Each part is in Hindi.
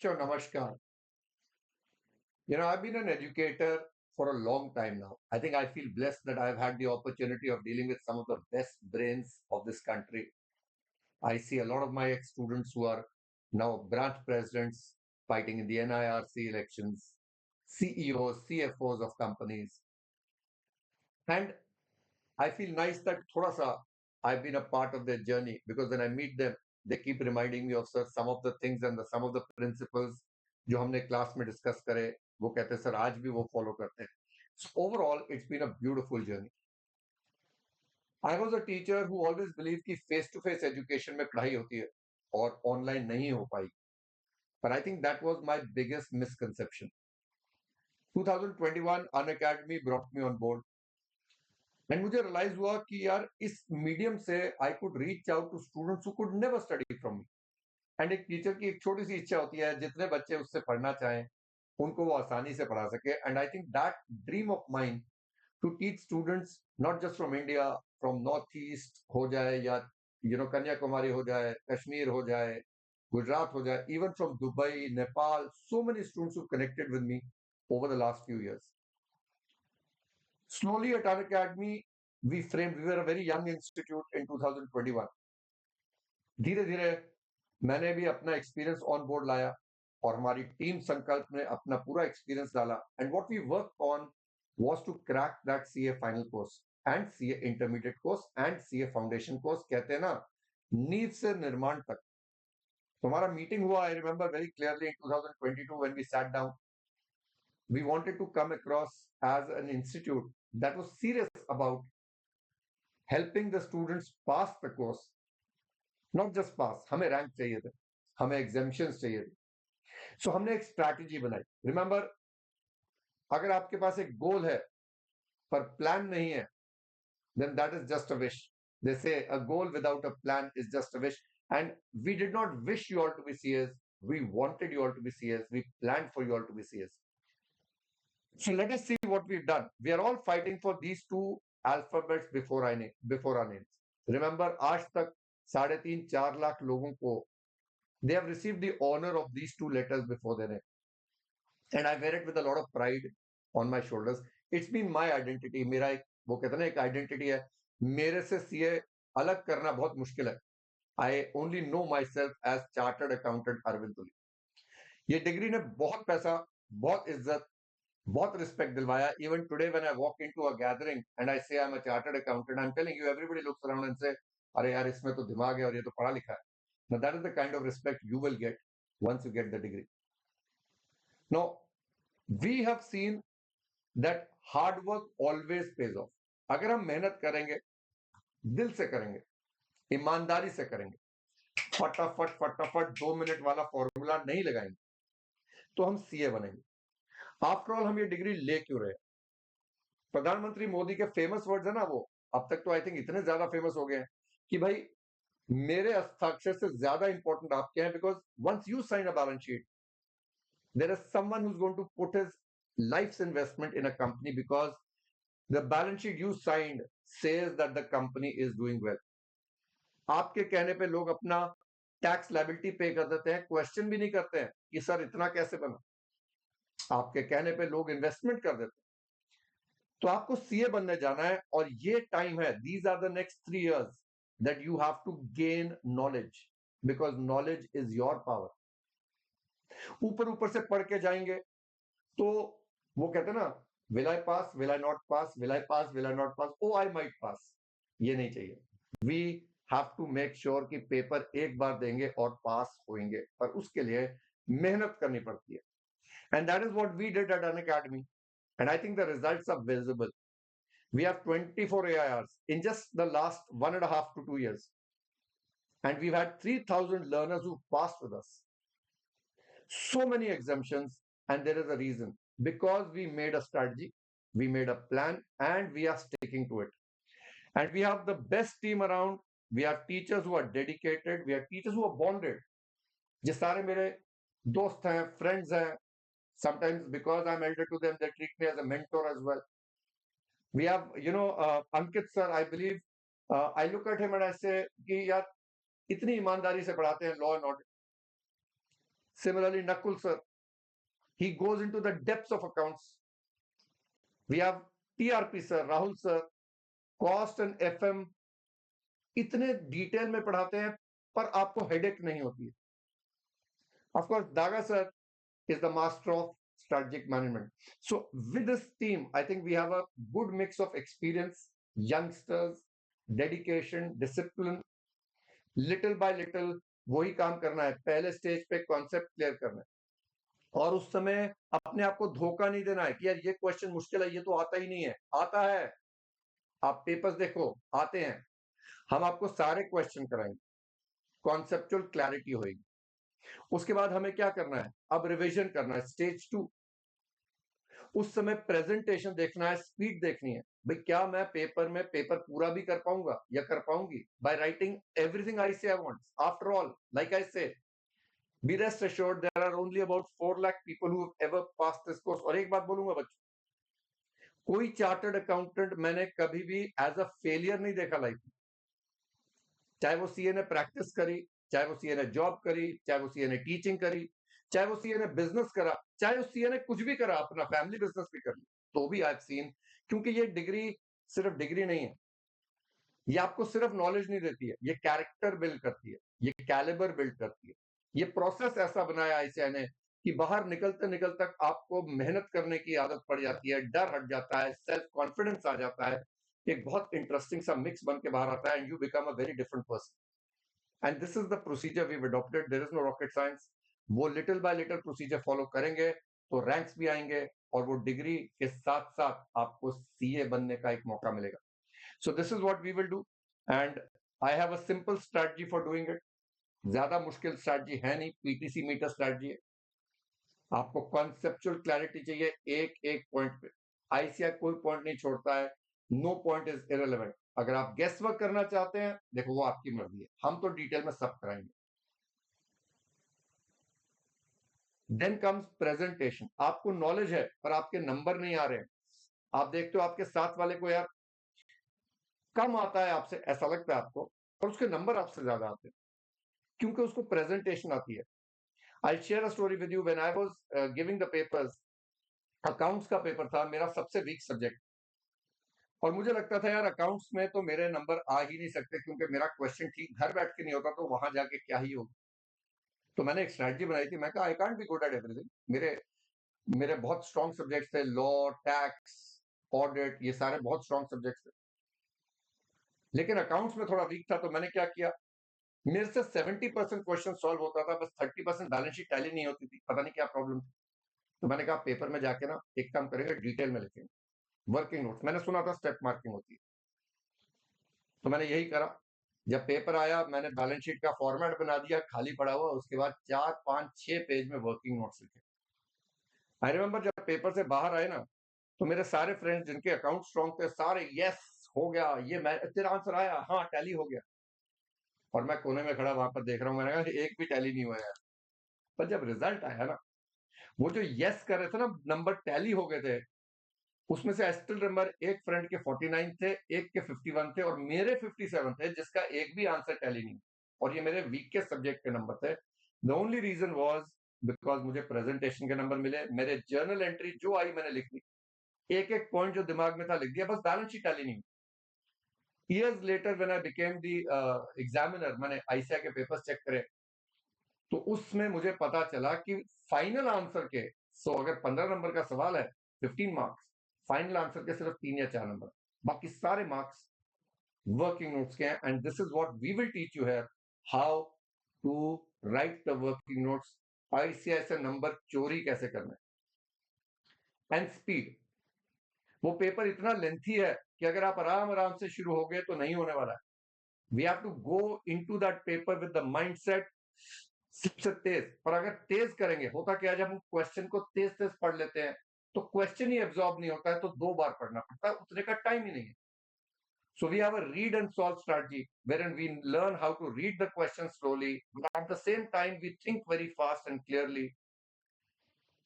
Sure, Namaskar. I've been an educator for a long time now. I think I feel blessed that I've had the opportunity of dealing with some of the best brains of this country. I see a lot of my ex students who are now branch presidents fighting in the NIRC elections, CEOs, CFOs of companies. And I feel nice that thoda sa I've been a part of their journey because when I meet them, they keep reminding me of sir some of the things and some of the principles जो हमने क्लास में डिस्कस करे वो कहते हैं सर आज भी वो फॉलो करते हैं. So overall, it's been a beautiful journey. I was a teacher who always believed कि face to face education में पढ़ाई होती है और ऑनलाइन नहीं हो पाई. But I think that was my biggest misconception. 2021 Unacademy brought me on board. And मुझे रियलाइज हुआ कि यार इस मीडियम से I could reach out to students who could never study from me. And एक टीचर की एक छोटी सी इच्छा होती है जितने बच्चे उससे पढ़ना चाहें उनको वो आसानी से पढ़ा सके. And I think that dream of mind to teach students not just from India, from North East हो जाए या कन्याकुमारी हो जाए, कश्मीर हो जाए, गुजरात हो जाए, even from Dubai, Nepal, so many students who connected with me over the last few years. Slowly at our academy, we were a very young institute in 2021. धीरे धीरे मैंने भी अपना एक्सपीरियंस ऑन बोर्ड लाया और हमारी टीम संकल्प ने अपना पूरा एक्सपीरियंस डाला. And what we work on was to crack that CA final course and CA intermediate course and CA foundation course. कहते हैं ना, नींव से निर्माण तक. तो हमारा मीटिंग हुआ, I remember very clearly, in 2022 when we sat down. We wanted to come across as an institute that was serious about helping the students pass the course, not just pass. हमें रैंक चाहिए थे, हमें एग्जामिशंस चाहिए थे. सो हमने एक स्ट्रैटेजी बनाई. रिमेंबर, अगर आपके पास एक गोल है पर प्लान नहीं है, then that is just a wish. They say a goal without a plan is just a wish. And we did not wish you all to be CS. We wanted you all to be CS. We planned for you all to be CS. So let us see what we've done. We are all fighting for these two alphabets before our names. Remember, आज तक 3.5-4 लाख लोगों को they have received the honor of these two letters before their name, and I wear it with a lot of pride on my shoulders. It's been my identity. मेरा एक वो कहते हैं ना, एक आइडेंटिटी है. मेरे से सीए अलग करना बहुत मुश्किल है. I only know myself as chartered accountant Arvind तुली. ये डिग्री ने बहुत पैसा, बहुत इज्जत, बहुत रिस्पेक्ट दिलवाया. Even today when I walk into a gathering and I say I am a chartered accountant, I am telling you, everybody looks around and say अरे यार इसमें तो दिमाग है और ये तो पढ़ा लिखा है. Now that is the kind of respect you will get once you get the degree. Now we have seen that hard work always pays off. अगर हम मेहनत करेंगे, दिल से करेंगे, ईमानदारी से करेंगे, फटाफट फटाफट 2 मिनट वाला फॉर्मूला नहीं लगाएंगे, तो हम सीए बनेंगे. आफ्टर ऑल हम ये डिग्री ले क्यों रहे? प्रधानमंत्री मोदी के फेमस वर्ड्स है ना, वो अब तक तो आई थिंक इतने ज्यादा फेमस हो गए हैं कि भाई मेरे हस्ताक्षर से ज्यादा इंपॉर्टेंट आपके हैं. Because once you sign a balance sheet, there is someone who's going to put his life's investment in a company because the balance sheet you signed says that the company is doing well. आपके कहने पे लोग अपना टैक्स लायबिलिटी पे कर देते हैं, क्वेश्चन भी नहीं करते हैं कि सर इतना कैसे बना. आपके कहने पे लोग इन्वेस्टमेंट कर देते हैं. तो आपको सीए बनने जाना है और ये टाइम है, these are the next 3 years that you have to gain knowledge because knowledge is your power. ऊपर ऊपर से पढ़ के जाएंगे तो वो कहते हैं ना, will I pass, will I not pass, will I pass, will I not pass, oh I might pass. ये नहीं चाहिए. We have to make sure कि पेपर एक बार देंगे और पास होंगे, पर उसके लिए मेहनत करनी पड़ती है. And that is what we did at Unacademy, and I think the results are visible. We have 24 AIRs in just the last 1.5 to 2 years. And we've had 3,000 learners who passed with us. So many exemptions, and there is a reason. Because we made a strategy, we made a plan, and we are sticking to it. And we have the best team around. We have teachers who are dedicated. We have teachers who are bonded. जिस सारे मेरे दोस्त हैं, friends हैं. Sometimes because I'm elder to them, they treat me as a mentor as well. We have, Ankit sir, I believe, I look at him and I say कि यार इतनी ईमानदारी से पढ़ाते हैं law and order. Similarly, Nakul sir, he goes into the depths of accounts. We have TRP sir, Rahul sir, cost and FM इतने डिटेल में पढ़ाते हैं पर आपको हेडेक नहीं होती है. Of course, Daga sir is the master of strategic management. So with this team, I think we have a good mix of experience, youngsters, dedication, discipline. Little by little वही काम करना है. पहले स्टेज पे कॉन्सेप्ट क्लियर करना है और उस समय अपने आप को धोखा नहीं देना है कि यार ये क्वेश्चन मुश्किल है, ये तो आता ही नहीं है. आता है, आप पेपर्स देखो, आते हैं. हम आपको सारे क्वेश्चन कराएंगे, कॉन्सेप्चुअल क्लैरिटी होगी. उसके बाद हमें क्या करना है, अब रिवीजन करना है, स्टेज 2. उस समय प्रेजेंटेशन देखना है, स्पीड देखनी है. भाई क्या मैं पेपर में पेपर पूरा भी कर पाऊंगा या कर पाऊंगी by writing everything I say I want. After all, like I say, be rest assured there are only about 4 lakh people who have ever passed this course. और एक बात बोलूंगा बच्चों, कोई चार्टर्ड अकाउंटेंट मैंने कभी भी एज अ फेलियर नहीं देखा लाइफ में. चाहे वो सीए ने प्रैक्टिस करी, चाहे वो सीए ने जॉब करी, चाहे वो सीए ने टीचिंग करी, चाहे वो सीए ने बिजनेस करा, चाहे उस सीए ने कुछ भी करा, अपना फैमिली बिजनेस भी कर लिया, तो भी आई हैव सीन. क्योंकि ये डिग्री सिर्फ डिग्री नहीं है, ये आपको सिर्फ नॉलेज नहीं देती है, ये कैरेक्टर बिल्ड करती है, ये कैलिबर बिल्ड करती है. ये प्रोसेस ऐसा बनाया आईसीआई ने कि बाहर निकलते निकलते आपको मेहनत करने की आदत पड़ जाती है, डर हट जाता है, सेल्फ कॉन्फिडेंस आ जाता है, एक बहुत इंटरेस्टिंग सा मिक्स बन के बाहर आता है and you become a very different person. And this is the procedure we adopted. There is no rocket science. वो little by little procedure follow करेंगे तो रैंक्स भी आएंगे और वो डिग्री के साथ साथ आपको सीए बनने का एक मौका मिलेगा. So this is what we will do and I have a simple strategy for doing it. ज्यादा मुश्किल स्ट्रेटजी है नहीं, पीटीसी मीटर स्ट्रेटजी है. आपको कॉन्सेप्चुअल क्लैरिटी चाहिए एक एक पॉइंट पे. आईसीआई कोई पॉइंट नहीं छोड़ता है. No point is irrelevant. अगर आप गेस वर्क करना चाहते हैं, देखो वो आपकी मर्जी है, हम तो डिटेल में सब कराएंगे. Then comes presentation. आपको नॉलेज है पर आपके नंबर नहीं आ रहे हैं. आप देखते हो आपके साथ वाले को यार कम आता है आपसे, ऐसा लगता है आपको, और उसके नंबर आपसे ज्यादा आते हैं क्योंकि उसको प्रेजेंटेशन आती है. I share a story with you. When I was giving the papers, accounts का पेपर था, मेरा सबसे वीक सब्जेक्ट, और मुझे लगता था यार अकाउंट्स में तो मेरे नंबर आ ही नहीं सकते क्योंकि मेरा क्वेश्चन ठीक घर बैठ के नहीं होता, तो वहां जाके क्या ही होगा. तो मैंने एक स्ट्रेटजी बनाई थी. मैं कहा I can't be good at everything. मेरे मेरे बहुत स्ट्रॉन्ग सब्जेक्ट्स थे, लॉ, टैक्स, ऑडिट, ये सारे बहुत स्ट्रॉन्ग सब्जेक्ट्स थे. लेकिन अकाउंट्स में थोड़ा वीक था, तो मैंने क्या किया, मेरे से 70% क्वेश्चन सॉल्व होता था, बस 30% बैलेंस शीट टैली नहीं होती थी. पता नहीं क्या प्रॉब्लम थी. तो मैंने कहा पेपर में जाके ना एक काम करेंगे, डिटेल में लिखेंगे. वर्किंग नोट्स, मैंने सुना था स्टेप मार्किंग होती है, तो मैंने यही करा. जब पेपर आया, मैंने बैलेंस शीट का फॉर्मेट बना दिया खाली पड़ा हुआ. उसके बाद 4 5 6 पेज में वर्किंग नोट्स लिखे. आई रिमेंबर जब पेपर से बाहर आए ना, तो मेरे सारे फ्रेंड्स जिनके अकाउंट स्ट्रॉन्ग थे, सारे यस हो गया, ये मैं तेरा आंसर आया, हाँ टैली हो गया. और मैं कोने में खड़ा वहां पर देख रहा हूँ. मैंने कहा एक भी टैली नहीं हुआ यार. पर जब रिजल्ट आया ना, वो जो यस कर रहे थे ना, नंबर टैली हो गए थे. उसमें से आई स्टिल रिमेंबर एक फ्रेंड के 49 थे, एक के 51 थे और मेरे 57 थे, जिसका एक भी आंसर टैली नहीं. और ये मेरे वीकेस्ट सब्जेक्ट के नंबर थे. The only reason was because मुझे प्रेजेंटेशन के नंबर मिले. मेरे जर्नल एंट्री जो आई मैंने लिख ली, एक एक पॉइंट जो दिमाग में था लिख दिया, बस बैलेंस शीट टैली नहीं. Years later when I became the examiner, मैंने आईसीआई के पेपर्स चेक करे, तो उसमें मुझे पता चला कि फाइनल आंसर के, सो अगर 15 नंबर का सवाल है, 15 मार्क्स, फाइनल आंसर के सिर्फ 3 या 4 नंबर, बाकी सारे मार्क्स वर्किंग नोट्स के हैं. And this is what we will teach you here, how to write the working notes. ICI से नंबर चोरी कैसे करना है. And speed. वो पेपर इतना लेंथी है कि अगर आप आराम आराम से शुरू हो गए तो नहीं होने वाला है. We have to go into that paper with the mindset सबसे तेज. पर अगर तेज करेंगे, होता क्या है, जब हम क्वेश्चन को तेज तेज पढ़ लेते हैं तो क्वेश्चन ही एब्जॉर्ब नहीं होता है, तो 2 बार पढ़ना पड़ता है, उतने का टाइम ही नहीं है. So we have a read and solve strategy wherein we learn how to read the question slowly, but at the same time we think very fast and clearly.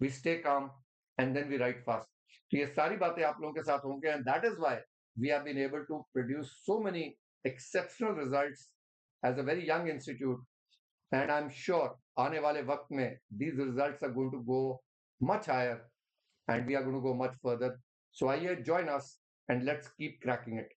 We stay calm and then we write fast. तो ये सारी बातें आप लोगों के साथ होंगे, and that is why we have been able to produce so many exceptional results as a very young institute. And I'm sure आने वाले वक्त में these results are going to go much higher and we are going to go much further. So आइए join us and let's keep cracking it.